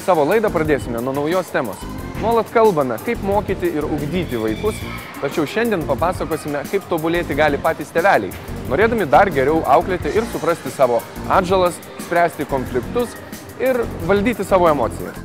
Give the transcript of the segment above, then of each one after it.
Savo laidą pradėsime nuo naujos temos. Nuolat kalbame, kaip mokyti ir ugdyti vaikus, tačiau šiandien papasakosime, kaip tobulėti gali patys tėveliai, norėdami dar geriau auklėti ir suprasti savo atžalas, spręsti konfliktus ir valdyti savo emocijas.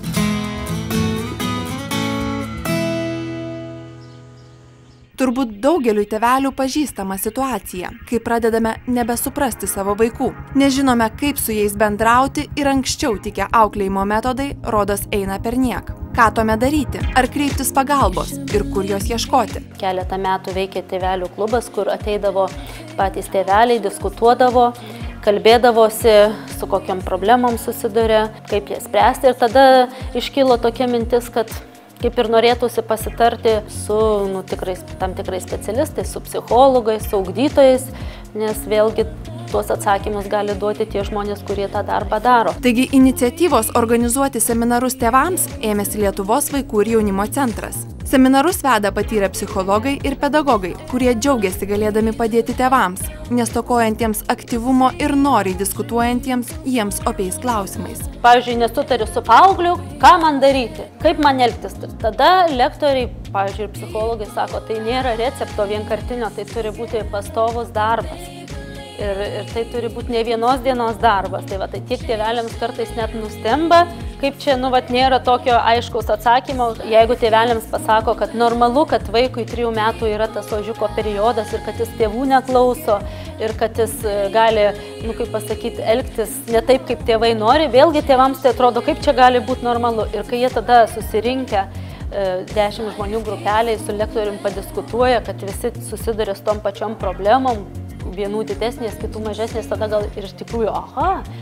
Turbūt daugeliui tėvelių pažįstama situacija, kai pradedame nebesuprasti savo vaikų. Nežinome, kaip su jais bendrauti ir anksčiau tikę auklėjimo metodai rodos eina perniek. Ką tuomet daryti? Ar kreiptis pagalbos ir kur jos ieškoti? Keletą metų veikė tėvelių klubas, kur ateidavo patys tėveliai, diskutuodavo, kalbėdavosi, su kokiam problemom susiduria, kaip jas spręsti. Ir tada iškilo tokia mintis, kad kaip ir norėtųsi pasitarti su tam tikrais specialistais, su psichologais, su ugdytojais, nes vėlgi tuos atsakymus gali duoti tie žmonės, kurie tą darbą daro. Taigi iniciatyvos organizuoti seminarus tėvams ėmėsi Lietuvos vaikų ir jaunimo centras. Seminarus veda patyrę psichologai ir pedagogai, kurie džiaugiasi galėdami padėti tėvams, nestokojantiems aktyvumo ir noriai diskutuojantiems jiems opiais klausimais. Pavyzdžiui, nesutariu su paaugliu, ką man daryti, kaip man elgtis. Tada lektoriai, pavyzdžiui, psichologai sako, tai nėra recepto vienkartinio, tai turi būti pastovus darbas. Ir tai turi būti ne vienos dienos darbas. Tai tiek tėveliams kartais net nustemba, kaip čia, nėra tokio aiškaus atsakymo. Jeigu tėveliams pasako, kad normalu, kad vaikui 3 metų yra tas ožiuko periodas ir kad jis tėvų neklauso ir kad jis gali, elgtis ne taip, kaip tėvai nori, vėlgi tėvams tai atrodo, kaip čia gali būti normalu. Ir kai jie tada susirinkę 10 žmonių grupeliai su lektorium padiskutuoja, kad visi susiduria su tom pačiom problemom, vienų didesnės, kitų mažesnės, tada gal ir iš tikrųjų,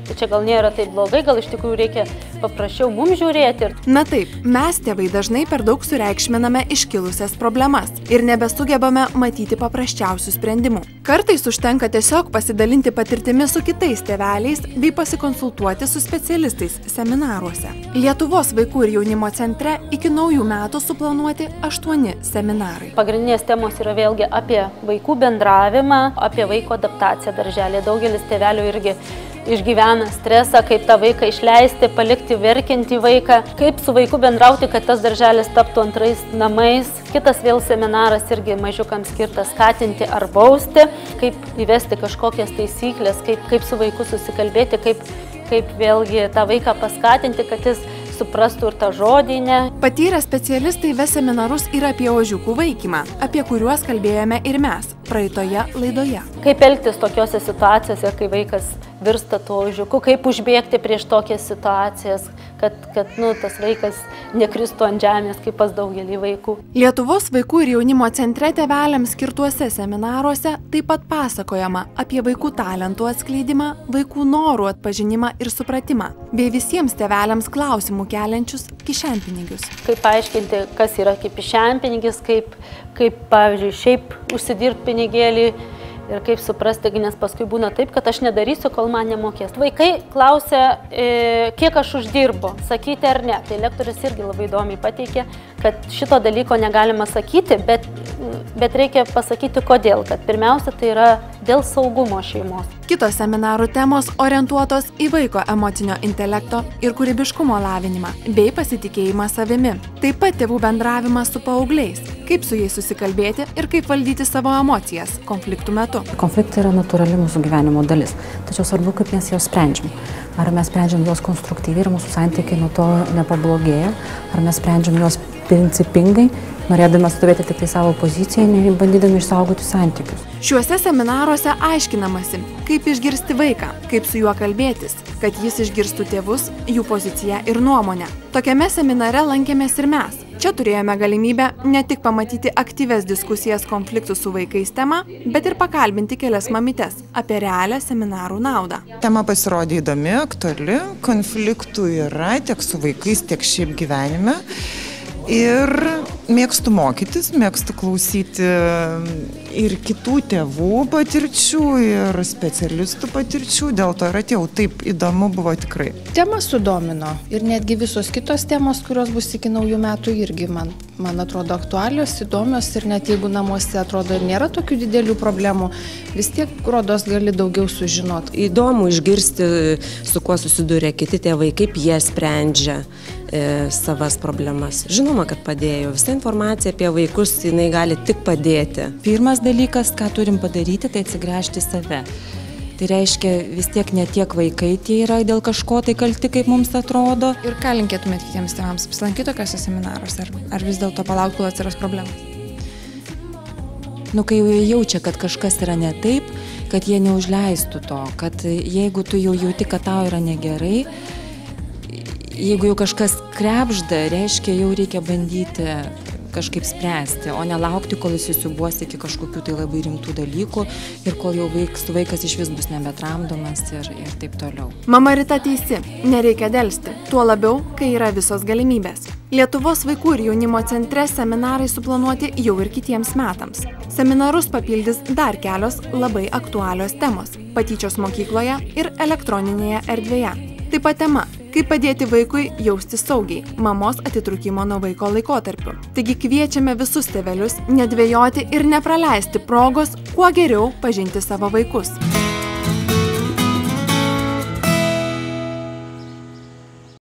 tai čia gal nėra taip blogai, gal iš tikrųjų reikia paprasčiau mums žiūrėti. Na taip, mes tėvai dažnai per daug sureikšminame iškilusias problemas ir nebesugebame matyti paprasčiausių sprendimų. Kartais užtenka tiesiog pasidalinti patirtimi su kitais tėveliais bei pasikonsultuoti su specialistais seminaruose. Lietuvos vaikų ir jaunimo centre iki naujų metų suplanuoti 8 seminarai. Pagrindinės temos yra vėlgi apie vaikų bendravimą, apie vaiko adaptaciją darželėje. Daugelis tėvelių irgi išgyvena stresą, kaip tą vaiką išleisti, palikti verkiantį vaiką, kaip su vaiku bendrauti, kad tas darželis taptų antrais namais. Kitas vėl seminaras irgi mažiukams skirtas skatinti ar bausti, kaip įvesti kažkokias taisyklės, kaip su vaiku susikalbėti, kaip vėlgi tą vaiką paskatinti, kad jis suprastų ir tą žodinę. Patyrę specialistai ves seminarus ir apie ožiukų vaikymą, apie kuriuos kalbėjome ir mes praeitoje laidoje. Kaip elgtis tokiose situacijose, kai vaikas virsta to ožiuku, kaip užbėgti prieš tokias situacijas, kad tas vaikas nekristų ant žemės, kaip pas daugelį vaikų. Lietuvos vaikų ir jaunimo centre tėveliams skirtuose seminaruose taip pat pasakojama apie vaikų talentų atskleidimą, vaikų norų atpažinimą ir supratimą, bei visiems tėveliams klausimų keliančius kišenpinigius. Kaip paaiškinti, kas yra kaip kišenpinigis, kaip pavyzdžiui, šiaip užsidirbti pinigėlį ir kaip suprasti, nes paskui būna taip, kad aš nedarysiu, kol man nemokės. Vaikai klausia, kiek aš uždirbu, sakyti ar ne. Tai lektorius irgi labai įdomiai pateikė, kad šito dalyko negalima sakyti, bet reikia pasakyti kodėl. Kad pirmiausia, tai yra dėl saugumo šeimos. Kitos seminarų temos orientuotos į vaiko emocinio intelekto ir kūrybiškumo lavinimą, bei pasitikėjimą savimi. Taip pat tėvų bendravimas su paaugliais, kaip su jais susikalbėti ir kaip valdyti savo emocijas konfliktų metu. Konfliktai yra natūrali mūsų gyvenimo dalis, tačiau svarbu, kaip mes juos sprendžiam. Ar mes sprendžiam juos konstruktyviai ir mūsų santykiai nuo to nepablogėja, ar mes sprendžiam juos principingai, norėdami atstovėti tik tai savo poziciją, bandydami išsaugoti santykius. Šiuose seminaruose aiškinamasi, kaip išgirsti vaiką, kaip su juo kalbėtis, kad jis išgirstų tėvus, jų poziciją ir nuomonę. Tokiame seminare lankėmės ir mes. Čia turėjome galimybę ne tik pamatyti aktyves diskusijas konfliktų su vaikais tema, bet ir pakalbinti kelias mamytes apie realią seminarų naudą. Tema pasirodė įdomi, aktuali, konfliktų yra tiek su vaikais, tiek šiaip gyvenime. Ir mėgstu mokytis, mėgstu klausyti ir kitų tėvų patirčių, ir specialistų patirčių, dėl to ir atėjau. Taip įdomu buvo tikrai. Tema sudomino ir netgi visos kitos temos, kurios bus iki naujų metų, irgi man atrodo aktualios, įdomios ir net jeigu namuose atrodo ir nėra tokių didelių problemų, vis tiek rodos gali daugiau sužinoti. Įdomu išgirsti, su kuo susiduria kiti tėvai, kaip jie sprendžia savas problemas. Žinoma, kad padėjo. Visa informacija apie vaikus, jinai gali tik padėti. Pirmas dalykas, ką turim padaryti, tai atsigręžti į save. Tai reiškia, vis tiek ne tiek vaikai tie yra dėl kažko tai kalti, kaip mums atrodo. Ir ką linkėtumėt kitiems tėvams? Apsilankyti tokiuose seminaruose ar vis dėlto palaukti, kol atsiras problemas? Kai jau jie jaučia, kad kažkas yra ne taip, kad jie neužleistų to, kad jeigu tu jau jauti, kad tau yra negerai, jeigu jau kažkas krebžda, reiškia, jau reikia bandyti kažkaip spręsti, o nelaukti, kol įsisiubuos iki kažkokių tai labai rimtų dalykų ir kol jau vaikas iš vis bus nebetramdomas ir taip toliau. Mama Rita teisi, nereikia delsti, tuo labiau, kai yra visos galimybės. Lietuvos vaikų ir jaunimo centre seminarai suplanuoti jau ir kitiems metams. Seminarus papildys dar kelios labai aktualios temos – patyčios mokykloje ir elektroninėje erdvėje. Taip pat tema – kaip padėti vaikui jaustis saugiai mamos atitrūkimo nuo vaiko laikotarpiu. Taigi kviečiame visus tėvelius nedvejoti ir nepraleisti progos kuo geriau pažinti savo vaikus.